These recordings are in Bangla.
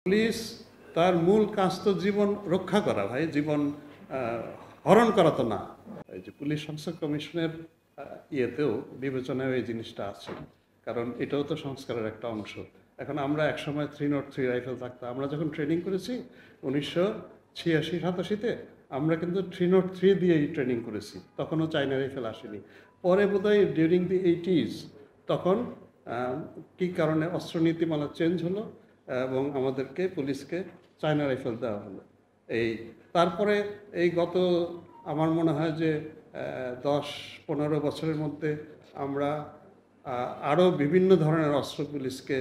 পুলিশ তার মূল কাজ তো জীবন রক্ষা করা, ভাই, জীবন হরণ করা তো না। এই যে পুলিশ সংস্কার কমিশনের ইয়েতেও বিবেচনায় এই জিনিসটা আছে, কারণ এটাও তো সংস্কারের একটা অংশ। এখন আমরা একসময় 303 রাইফেল থাকতাম, আমরা যখন ট্রেনিং করেছি 1986-87-তে আমরা কিন্তু 303 দিয়েই ট্রেনিং করেছি, তখনও চাইনা রাইফেল আসেনি। পরে বোধহয় ডিউরিং দি 80s তখন কী কারণে অস্ত্রনীতিমালা চেঞ্জ হলো এবং আমাদেরকে পুলিশকে চায়না রাইফেল দেওয়া হলো। তারপরে এই গত আমার মনে হয় যে 10-15 বছরের মধ্যে আমরা আরও বিভিন্ন ধরনের অস্ত্র পুলিশকে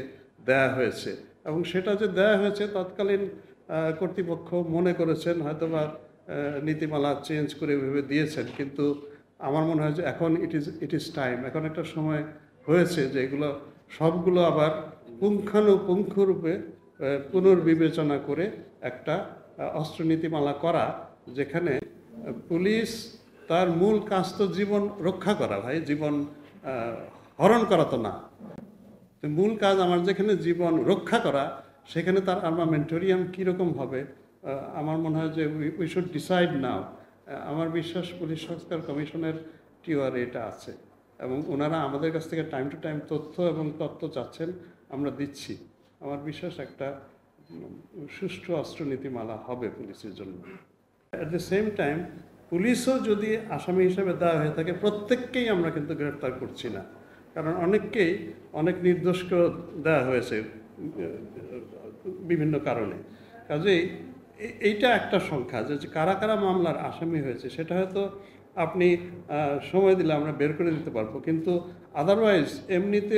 দেয়া হয়েছে, এবং সেটা যে দেয়া হয়েছে তৎকালীন কর্তৃপক্ষ মনে করেছেন হয়তোবা নীতিমালা চেঞ্জ করে ভেবে দিয়েছেন, কিন্তু আমার মনে হয় যে এখন ইট ইজ টাইম, এখন একটা সময় হয়েছে যে এগুলো সবগুলো আবার পুঙ্খানুপুঙ্খরূপে পুনর্বিবেচনা করে একটা অস্ত্রনীতিমালা করা, যেখানে পুলিশ তার মূল কাজ তো জীবন রক্ষা করা, ভাই, জীবন হরণ করা তো না। মূল কাজ আমার যেখানে জীবন রক্ষা করা, সেখানে তার আর্মামেন্টোরিয়াম কীরকম হবে আমার মনে হয় যে উই শুড ডিসাইড নাও। আমার বিশ্বাস পুলিশ সংস্কার কমিশনের টিওআর এটা আছে, এবং ওনারা আমাদের কাছ থেকে টাইম টু টাইম তথ্য এবং তত্ত্ব চাচ্ছেন, আমরা দিচ্ছি। আমার বিশ্বাস একটা সুষ্ঠু অস্ত্রনীতিমালা হবে পুলিশের জন্য। অ্যাট দ্য সেম টাইম পুলিশও যদি আসামি হিসেবে দেওয়া হয়ে থাকে, প্রত্যেককেই আমরা কিন্তু গ্রেফতার করছি না, কারণ অনেককেই অনেক নির্দোষকে দেওয়া হয়েছে বিভিন্ন কারণে। কাজেই এইটা একটা সংখ্যা যে কারা কারা মামলার আসামি হয়েছে সেটা হয়তো আপনি সময় দিলে আমরা বের করে দিতে পারবো, কিন্তু আদারওয়াইজ এমনিতে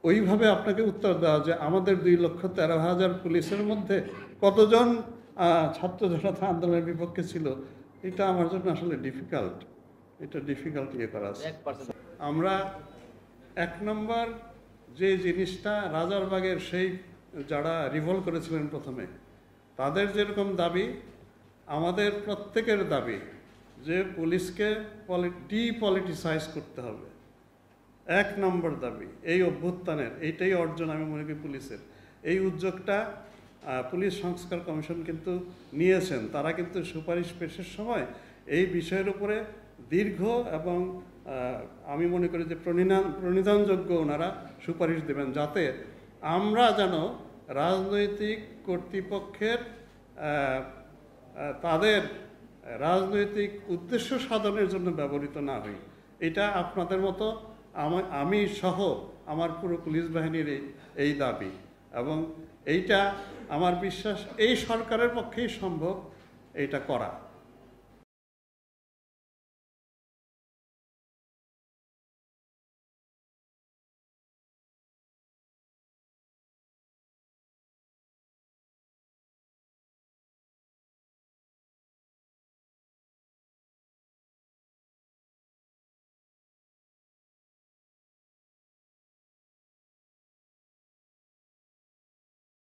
ওইভাবে আপনাকে উত্তর দেওয়া যে আমাদের 2,13,000 পুলিশের মধ্যে কতজন ছাত্র জনতা আন্দোলনের বিপক্ষে ছিল, এটা আমার জন্য আসলে ডিফিকাল্ট ইয়ে করা আছে। আমরা 1 নম্বর যে জিনিসটা রাজারবাগের সেই যারা রিভল্ট করেছিলেন প্রথমে, তাদের যেরকম দাবি, আমাদের প্রত্যেকের দাবি যে পুলিশকে ডিপলিটিসাইজ করতে হবে। 1 নম্বর দাবি এই অভ্যুত্থানের, এইটাই অর্জন আমি মনে করি পুলিশের। এই উদ্যোগটা পুলিশ সংস্কার কমিশন কিন্তু নিয়েছেন, তারা কিন্তু সুপারিশ পেশের সময় এই বিষয়ের উপরে দীর্ঘ এবং আমি মনে করি যে প্রণিধানযোগ্য ওনারা সুপারিশ দেবেন, যাতে আমরা যেন রাজনৈতিক কর্তৃপক্ষের তাদের রাজনৈতিক উদ্দেশ্য সাধনের জন্য ব্যবহৃত না হই। এটা আপনাদের মতো আমি সহ আমার পুরো পুলিশ বাহিনীর এই দাবি, এবং এইটা আমার বিশ্বাস এই সরকারের পক্ষেই সম্ভব এইটা করা।